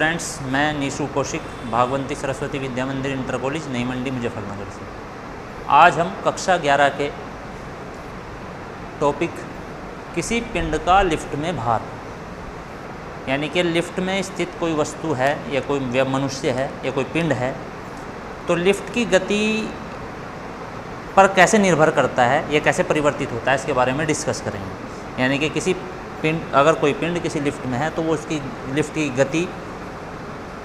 Friends, मैं नीशू कौशिक भागवंती सरस्वती विद्या मंदिर inter college Nai Mandi Muzaffarnagar से। आज हम कक्षा 11 के टॉपिक किसी पिंड का लिफ्ट में भार, यानी कि लिफ्ट में स्थित कोई वस्तु है या कोई मनुष्य है या कोई पिंड है, तो लिफ्ट की गति पर कैसे निर्भर करता है या कैसे परिवर्तित होता है, इसके बारे में डिस्कस करेंगे। यानी कि किसी पिंड, अगर कोई पिंड किसी लिफ्ट में है तो वो उसकी लिफ्ट की गति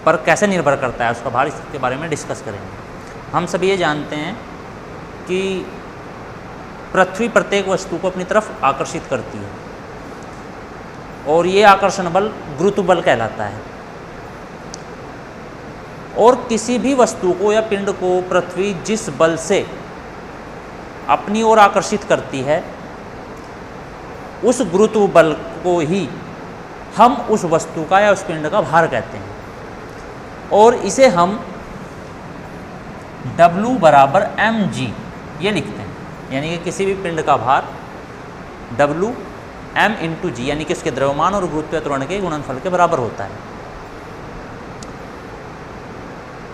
पर कैसे निर्भर करता है, उसका भार, इसके बारे में डिस्कस करेंगे। हम सब ये जानते हैं कि पृथ्वी प्रत्येक वस्तु को अपनी तरफ आकर्षित करती है और ये आकर्षण बल गुरुत्व बल कहलाता है। और किसी भी वस्तु को या पिंड को पृथ्वी जिस बल से अपनी ओर आकर्षित करती है, उस गुरुत्व बल को ही हम उस वस्तु का या उस पिंड का भार कहते हैं। और इसे हम W बराबर mg ये लिखते हैं, यानी कि किसी भी पिंड का भार W m इंटू जी, यानी कि उसके द्रव्यमान और गुरुत्वीय त्वरण के गुणनफल के बराबर होता है।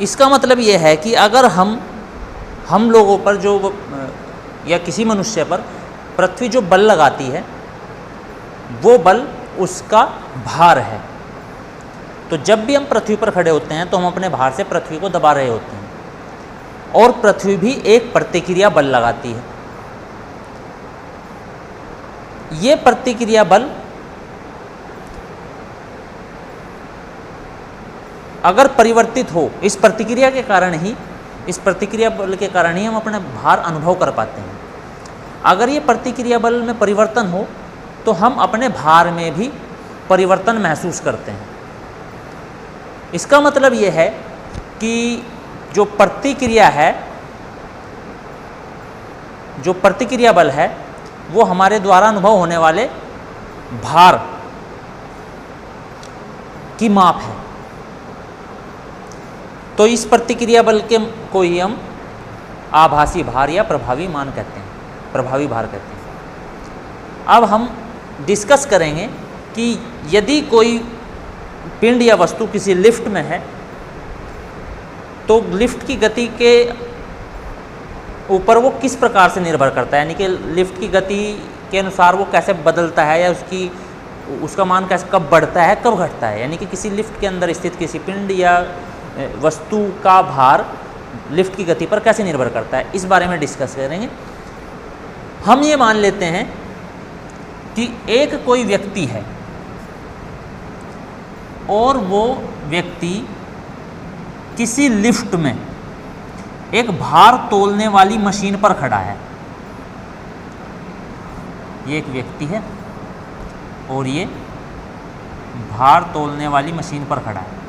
इसका मतलब यह है कि अगर हम लोगों पर जो या किसी मनुष्य पर पृथ्वी जो बल लगाती है, वो बल उसका भार है। तो जब भी हम पृथ्वी पर खड़े होते हैं तो हम अपने भार से पृथ्वी को दबा रहे होते हैं और पृथ्वी भी एक प्रतिक्रिया बल लगाती है। ये प्रतिक्रिया बल अगर परिवर्तित हो, इस प्रतिक्रिया बल के कारण ही हम अपना भार अनुभव कर पाते हैं। अगर ये प्रतिक्रिया बल में परिवर्तन हो तो हम अपने भार में भी परिवर्तन महसूस करते हैं। इसका मतलब ये है कि जो प्रतिक्रिया बल है वो हमारे द्वारा अनुभव होने वाले भार की माप है। तो इस प्रतिक्रिया बल के को ही हम आभासी भार या प्रभावी मान कहते हैं, प्रभावी भार कहते हैं। अब हम डिस्कस करेंगे कि यदि कोई पिंड या वस्तु किसी लिफ्ट में है तो लिफ्ट की गति के ऊपर वो किस प्रकार से निर्भर करता है, यानी कि लिफ्ट की गति के अनुसार वो कैसे बदलता है या उसका मान कैसे कब बढ़ता है कब घटता है। यानी कि किसी लिफ्ट के अंदर स्थित किसी पिंड या वस्तु का भार लिफ्ट की गति पर कैसे निर्भर करता है, इस बारे में डिस्कस करेंगे। हम ये मान लेते हैं कि एक कोई व्यक्ति है और वो व्यक्ति किसी लिफ्ट में एक भार तोलने वाली मशीन पर खड़ा है। ये एक व्यक्ति है और ये भार तोलने वाली मशीन पर खड़ा है।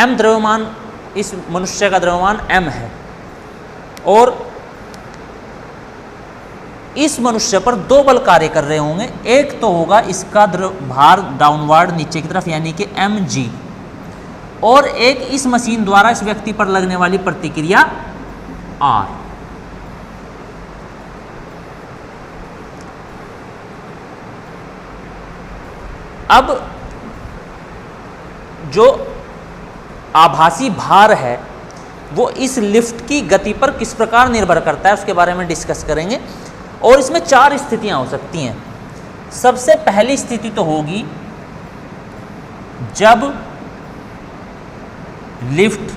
m द्रव्यमान, इस मनुष्य का द्रव्यमान m है और इस मनुष्य पर दो बल कार्य कर रहे होंगे। एक तो होगा इसका भार डाउनवर्ड नीचे की तरफ, यानी कि mg, और एक इस मशीन द्वारा इस व्यक्ति पर लगने वाली प्रतिक्रिया r। अब जो आभासी भार है वो इस लिफ्ट की गति पर किस प्रकार निर्भर करता है, उसके बारे में डिस्कस करेंगे। और इसमें चार स्थितियां हो सकती हैं। सबसे पहली स्थिति तो होगी जब लिफ्ट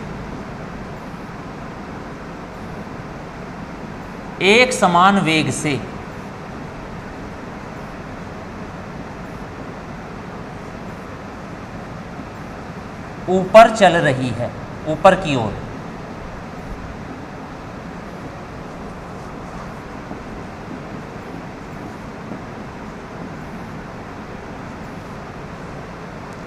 एक समान वेग से ऊपर चल रही है, ऊपर की ओर।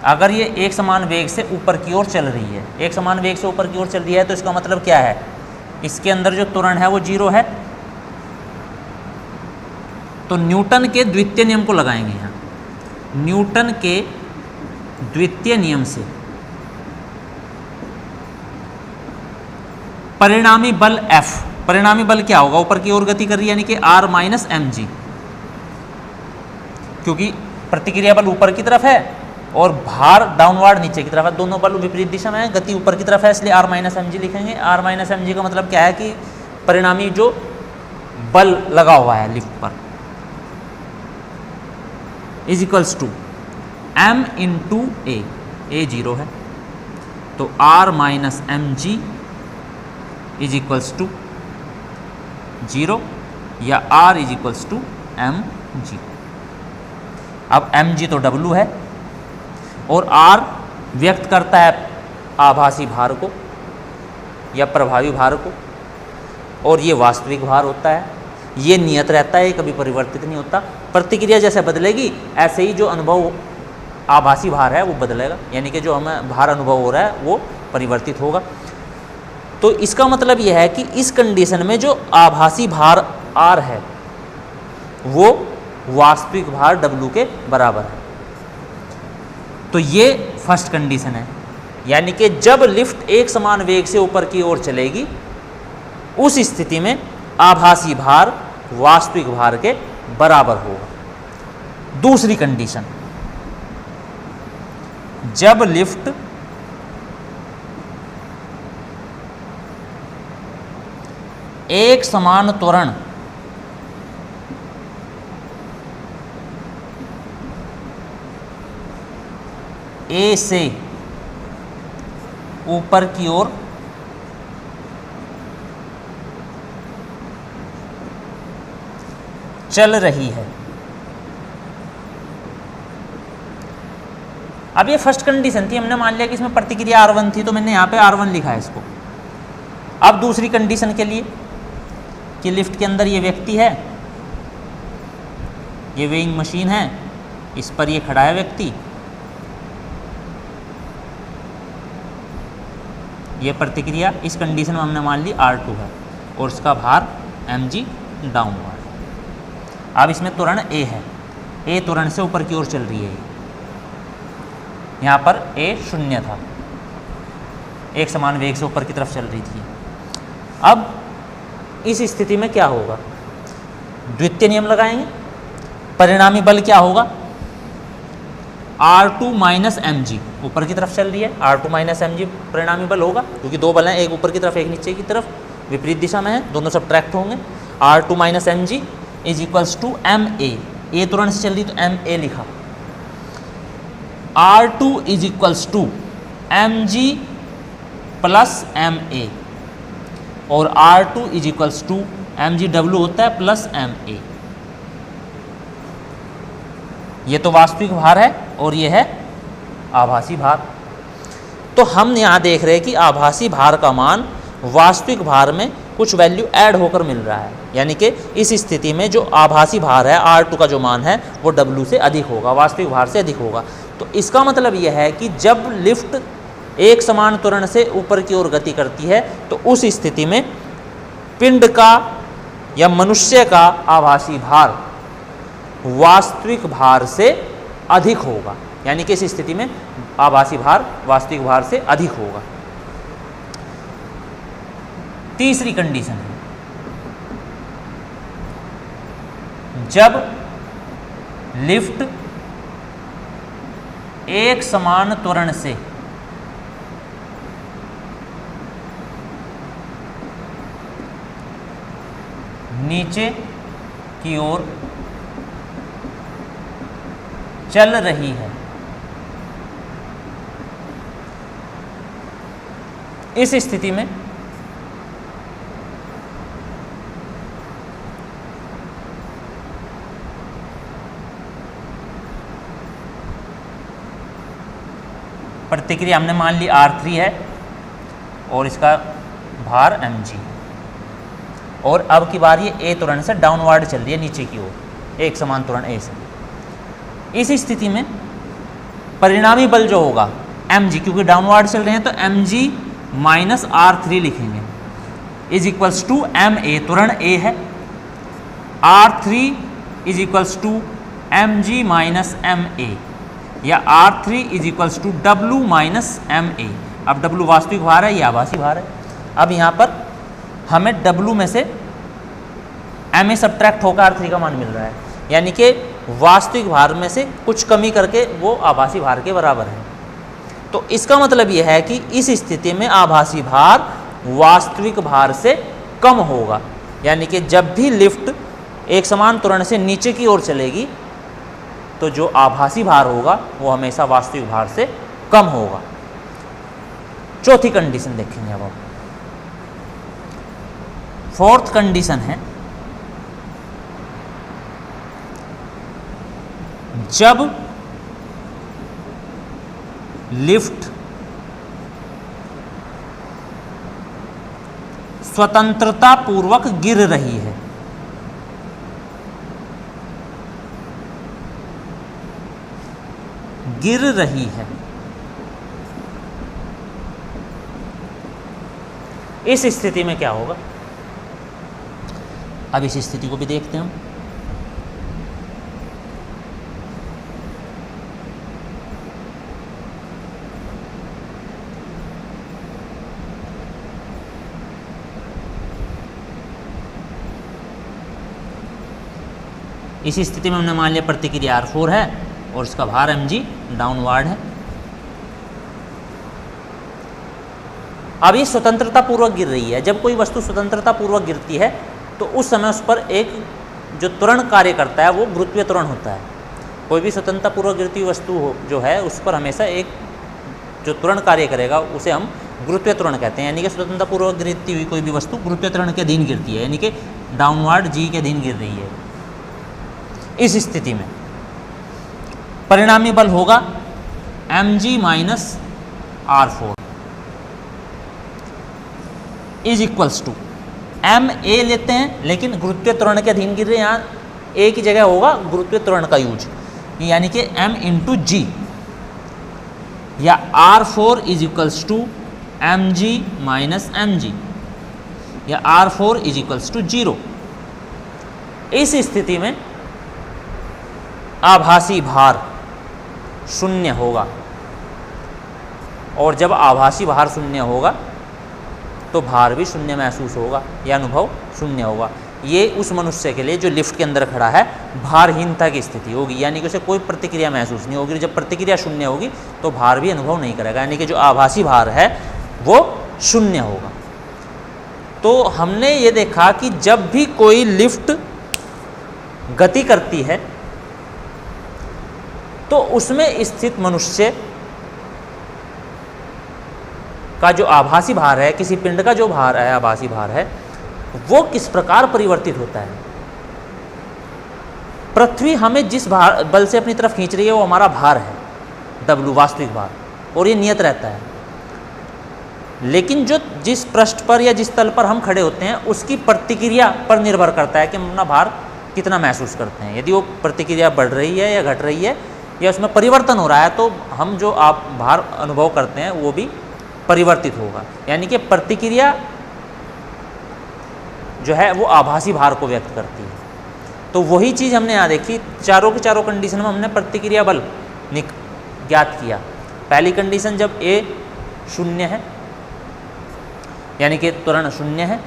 अगर ये एक समान वेग से ऊपर की ओर चल रही है, एक समान वेग से ऊपर की ओर चल रही है, तो इसका मतलब क्या है, इसके अंदर जो त्वरण है वो 0 है। तो न्यूटन के द्वितीय नियम को लगाएंगे यहाँ। न्यूटन के द्वितीय नियम से परिणामी बल F, परिणामी बल क्या होगा, ऊपर की ओर गति कर रही है, यानी कि R माइनस mg। क्योंकि प्रतिक्रिया बल ऊपर की तरफ है और भार डाउनवर्ड नीचे की तरफ है, दोनों बल विपरीत दिशा में है, गति ऊपर की तरफ है, इसलिए r माइनस एम जी लिखेंगे। r माइनस एम जी का मतलब क्या है कि परिणामी जो बल लगा हुआ है लिफ्ट पर is equals to m into a 0 है, तो r minus M G is equals to 0 या r is equals to M G. अब एम जी तो W है और R व्यक्त करता है आभासी भार को या प्रभावी भार को, और ये वास्तविक भार होता है, ये नियत रहता है, ये कभी परिवर्तित नहीं होता। प्रतिक्रिया जैसे बदलेगी ऐसे ही जो अनुभव आभासी भार है वो बदलेगा, यानी कि जो हमें भार अनुभव हो रहा है वो परिवर्तित होगा। तो इसका मतलब यह है कि इस कंडीशन में जो आभासी भार R है वो वास्तविक भार W के बराबर है। तो ये फर्स्ट कंडीशन है, यानी कि जब लिफ्ट एक समान वेग से ऊपर की ओर चलेगी उस स्थिति में आभासी भार वास्तविक भार के बराबर होगा। दूसरी कंडीशन, जब लिफ्ट एक समान त्वरण ए से ऊपर की ओर चल रही है। अब ये फर्स्ट कंडीशन थी, हमने मान लिया कि इसमें प्रतिक्रिया R1 थी तो मैंने यहाँ पे R1 लिखा है इसको। अब दूसरी कंडीशन के लिए कि लिफ्ट के अंदर ये व्यक्ति है, ये वेइंग मशीन है, इस पर ये खड़ा है व्यक्ति, ये प्रतिक्रिया इस कंडीशन में हमने मान ली R2 है और इसका भार mg डाउनवर्ड। अब इसमें त्वरण A है, A त्वरण से ऊपर की ओर चल रही है, यहाँ पर A 0 था, एक समान वेग से ऊपर की तरफ चल रही थी। अब इस स्थिति में क्या होगा, द्वितीय नियम लगाएंगे, परिणामी बल क्या होगा, R2 माइनस एम जी, ऊपर की तरफ चल रही है, R2 माइनस एम जी परिणामी बल होगा, क्योंकि दो बल हैं, एक ऊपर की तरफ एक नीचे की तरफ, विपरीत दिशा में है, दोनों सब्ट्रैक्ट होंगे। R2 minus M G is equals to M A त्वरण से चल रही तो एम ए लिखा, R2 is equals to M G plus M A, और R2 is equals to M G W होता है प्लस एम ए। ये तो वास्तविक भार है और ये है आभासी भार। तो हम यहाँ देख रहे हैं कि आभासी भार का मान वास्तविक भार में कुछ वैल्यू ऐड होकर मिल रहा है, यानी कि इस स्थिति में जो आभासी भार है R2 का जो मान है वो W से अधिक होगा, वास्तविक भार से अधिक होगा। तो इसका मतलब यह है कि जब लिफ्ट एक समान त्वरण से ऊपर की ओर गति करती है तो उस स्थिति में पिंड का या मनुष्य का आभासी भार वास्तविक भार से अधिक होगा, यानी कि इस स्थिति में आभासी भार वास्तविक भार से अधिक होगा। तीसरी कंडीशन है, जब लिफ्ट एक समान त्वरण से नीचे की ओर चल रही है, इस स्थिति में प्रतिक्रिया हमने मान ली R3 है और इसका भार mg, और अब की बार ये A त्वरण से डाउनवर्ड चल रही है नीचे की ओर, एक समान त्वरण A से। इस स्थिति में परिणामी बल जो होगा mg, क्योंकि डाउनवर्ड चल रहे हैं तो mg माइनस R3 लिखेंगे, इज इक्वल्स टू ma, त्वरण A है, R3 is equals to mg minus ma, या R3 is equals to W minus ma। अब W वास्तविक भार है, ये आभासी भार है। अब यहाँ पर हमें W में से ma सब्ट्रैक्ट होकर R3 का मान मिल रहा है, यानी कि वास्तविक भार में से कुछ कमी करके वो आभासी भार के बराबर है। तो इसका मतलब यह है कि इस स्थिति में आभासी भार वास्तविक भार से कम होगा, यानी कि जब भी लिफ्ट एक समान त्वरण से नीचे की ओर चलेगी तो जो आभासी भार होगा वो हमेशा वास्तविक भार से कम होगा। चौथी कंडीशन देखेंगे अब हम। फोर्थ कंडीशन है, जब लिफ्ट स्वतंत्रता पूर्वक गिर रही है, इस स्थिति में क्या होगा? अब इस स्थिति को भी देखते हैं हम। इस स्थिति में हमने मान लिया प्रतिक्रिया R4 है और इसका भार mg डाउनवार्ड है। अब ये स्वतंत्रता पूर्वक गिर रही है। जब कोई वस्तु स्वतंत्रता पूर्वक गिरती है तो उस समय उस पर एक जो त्वरण कार्य करता है वो गुरुत्वीय त्वरण होता है। कोई भी स्वतंत्रता पूर्वक गिरती हुई वस्तु जो है उस पर हमेशा एक जो त्वरण कार्य करेगा उसे हम गुरुत्वीय त्वरण कहते हैं। यानी कि स्वतंत्रता पूर्वक गिरती हुई कोई भी वस्तु गुरुत्वीय त्वरण के अधीन गिरती है, यानी कि डाउनवार्ड जी के अधीन गिर रही है। इस स्थिति में परिणामी बल होगा mg minus R4 is equals to m a लेते हैं, लेकिन गुरुत्वीय त्वरण के अधीन गिर रहे हैं, यहाँ a की जगह होगा गुरुत्वीय त्वरण का यूज, यानी कि m इंटू जी, या R4 is equals to mg minus mg, या R4 इज इक्वल्स टू 0। इस स्थिति में आभासी भार शून्य होगा, और जब आभासी भार शून्य होगा तो भार भी शून्य महसूस होगा, यह अनुभव शून्य होगा। ये उस मनुष्य के लिए जो लिफ्ट के अंदर खड़ा है भारहीनता की स्थिति होगी, यानी कि उसे कोई प्रतिक्रिया महसूस नहीं होगी। जब प्रतिक्रिया शून्य होगी तो भार भी अनुभव नहीं करेगा, यानी कि जो आभासी भार है वो शून्य होगा। तो हमने ये देखा कि जब भी कोई लिफ्ट गति करती है तो उसमें स्थित मनुष्य का जो आभासी भार है, किसी पिंड का जो भार है, आभासी भार है, वो किस प्रकार परिवर्तित होता है। पृथ्वी हमें जिस भार बल से अपनी तरफ खींच रही है वो हमारा भार है W, वास्तविक भार, और ये नियत रहता है। लेकिन जो जिस पृष्ठ पर या जिस तल पर हम खड़े होते हैं उसकी प्रतिक्रिया पर निर्भर करता है कि हम अपना भार कितना महसूस करते हैं। यदि वो प्रतिक्रिया बढ़ रही है या घट रही है या उसमें परिवर्तन हो रहा है तो हम जो आप भार अनुभव करते हैं वो भी परिवर्तित होगा, यानी कि प्रतिक्रिया जो है वो आभासी भार को व्यक्त करती है। तो वही चीज़ हमने यहाँ देखी, चारों के चारों कंडीशन में हमने प्रतिक्रिया बल ज्ञात किया। पहली कंडीशन जब A शून्य है, यानी कि त्वरण शून्य है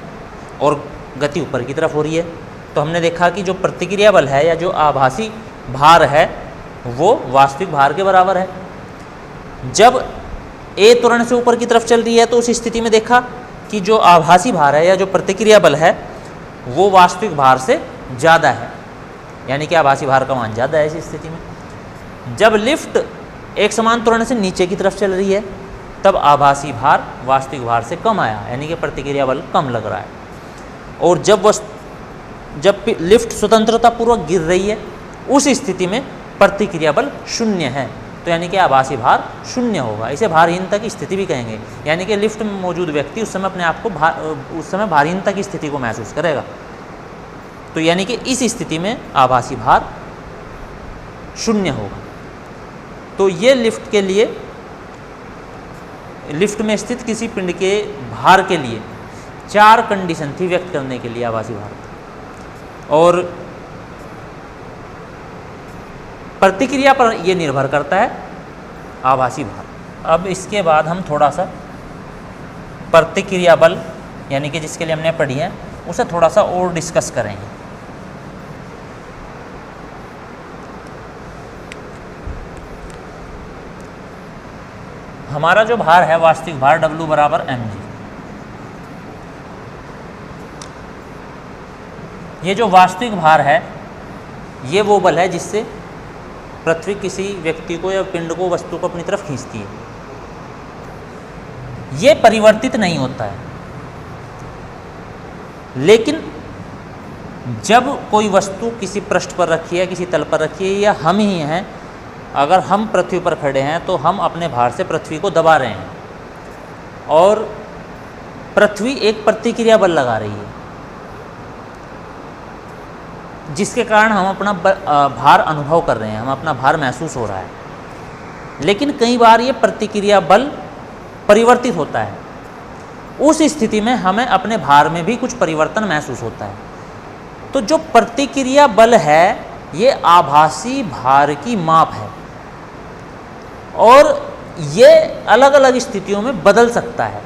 और गति ऊपर की तरफ हो रही है, तो हमने देखा कि जो प्रतिक्रिया बल है या जो आभासी भार है वो वास्तविक भार के बराबर है। जब A त्वरण से ऊपर की तरफ चल रही है तो उस स्थिति में देखा कि जो आभासी भार है या जो प्रतिक्रिया बल है वो वास्तविक भार से ज़्यादा है, यानी कि आभासी भार का मान ज़्यादा है। इस स्थिति में जब लिफ्ट एक समान त्वरण से नीचे की तरफ चल रही है तब आभासी भार वास्तविक भार से कम आया, यानी कि प्रतिक्रिया बल कम लग रहा है। और जब लिफ्ट स्वतंत्रता पूर्वक गिर रही है उस स्थिति में प्रतिक्रिया बल शून्य है, तो यानी कि आभासी भार शून्य होगा। इसे भारहीनता की स्थिति भी कहेंगे, यानी कि लिफ्ट में मौजूद व्यक्ति उस समय अपने आप को उस समय भारहीनता की स्थिति को महसूस करेगा। तो यानी कि इस स्थिति में आभासी भार शून्य होगा। तो ये लिफ्ट के लिए, लिफ्ट में स्थित किसी पिंड के भार के लिए 4 कंडीशन थी व्यक्त करने के लिए आभासी भार, और प्रतिक्रिया पर यह निर्भर करता है आभासी भार। अब इसके बाद हम थोड़ा सा प्रतिक्रिया बल, यानी कि जिसके लिए हमने पढ़ी है, उसे थोड़ा सा और डिस्कस करेंगे। हमारा जो भार है वास्तविक भार W बराबर mg। ये जो वास्तविक भार है ये वो बल है जिससे पृथ्वी किसी व्यक्ति को या पिंड को, वस्तु को अपनी तरफ खींचती है। ये परिवर्तित नहीं होता है, लेकिन जब कोई वस्तु किसी पृष्ठ पर रखी है, किसी तल पर रखी है, या हम ही हैं, अगर हम पृथ्वी पर खड़े हैं तो हम अपने भार से पृथ्वी को दबा रहे हैं और पृथ्वी एक प्रतिक्रिया बल लगा रही है, जिसके कारण हम अपना भार अनुभव कर रहे हैं, हम अपना भार महसूस हो रहा है। लेकिन कई बार ये प्रतिक्रिया बल परिवर्तित होता है, उस स्थिति में हमें अपने भार में भी कुछ परिवर्तन महसूस होता है। तो जो प्रतिक्रिया बल है ये आभासी भार की माप है और ये अलग अलग स्थितियों में बदल सकता है,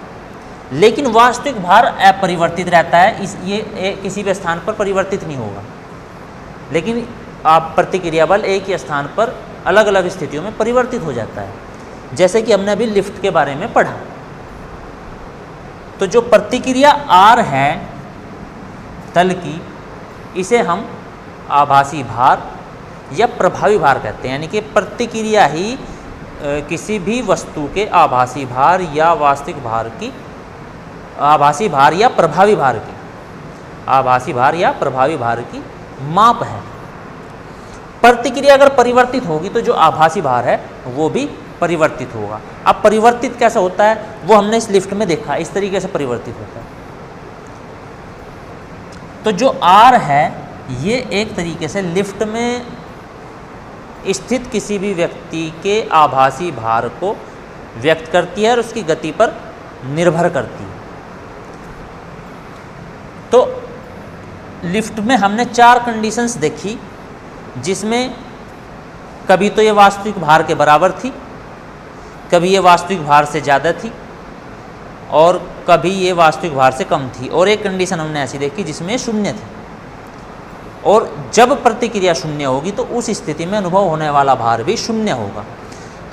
लेकिन वास्तविक भार अपरिवर्तित रहता है। ये किसी भी स्थान पर परिवर्तित नहीं होगा, लेकिन आप प्रतिक्रिया बल एक ही स्थान पर अलग अलग स्थितियों में परिवर्तित हो जाता है, जैसे कि हमने अभी लिफ्ट के बारे में पढ़ा। तो जो प्रतिक्रिया R है तल की, इसे हम आभासी भार या प्रभावी भार कहते हैं, यानी कि प्रतिक्रिया ही किसी भी वस्तु के आभासी भार या वास्तविक भार की, आभासी भार या प्रभावी भार की, आभासी भार या प्रभावी भार की माप है। प्रतिक्रिया अगर परिवर्तित होगी तो जो आभासी भार है वो भी परिवर्तित होगा। अब परिवर्तित कैसा होता है वो हमने इस लिफ्ट में देखा, इस तरीके से परिवर्तित होता है। तो जो R है ये एक तरीके से लिफ्ट में स्थित किसी भी व्यक्ति के आभासी भार को व्यक्त करती है और उसकी गति पर निर्भर करती है। तो लिफ्ट में हमने 4 कंडीशंस देखी, जिसमें कभी तो ये वास्तविक भार के बराबर थी, कभी ये वास्तविक भार से ज़्यादा थी और कभी ये वास्तविक भार से कम थी, और एक कंडीशन हमने ऐसी देखी जिसमें शून्य थी। और जब प्रतिक्रिया शून्य होगी तो उस स्थिति में अनुभव होने वाला भार भी शून्य होगा।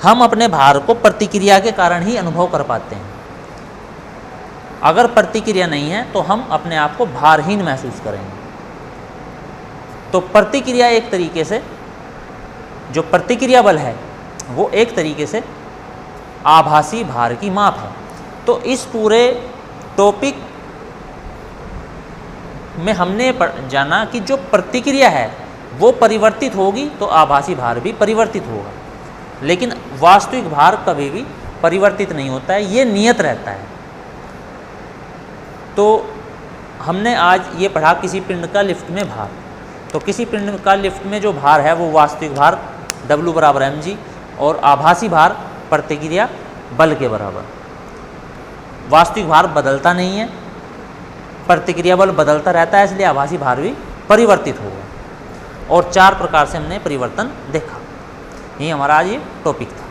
हम अपने भार को प्रतिक्रिया के कारण ही अनुभव कर पाते हैं। अगर प्रतिक्रिया नहीं है तो हम अपने आप को भारहीन महसूस करेंगे। तो प्रतिक्रिया एक तरीके से, जो प्रतिक्रिया बल है वो एक तरीके से आभासी भार की माप है। तो इस पूरे टॉपिक में हमने जाना कि जो प्रतिक्रिया है वो परिवर्तित होगी तो आभासी भार भी परिवर्तित होगा, लेकिन वास्तविक भार कभी भी परिवर्तित नहीं होता है, ये नियत रहता है। तो हमने आज ये पढ़ा किसी पिंड का लिफ्ट में भार। तो किसी पिंड का लिफ्ट में जो भार है वो वास्तविक भार W बराबर mg और आभासी भार प्रतिक्रिया बल के बराबर। वास्तविक भार बदलता नहीं है, प्रतिक्रिया बल बदलता रहता है, इसलिए आभासी भार भी परिवर्तित होगा। और 4 प्रकार से हमने परिवर्तन देखा। यही हमारा आज ये टॉपिक था।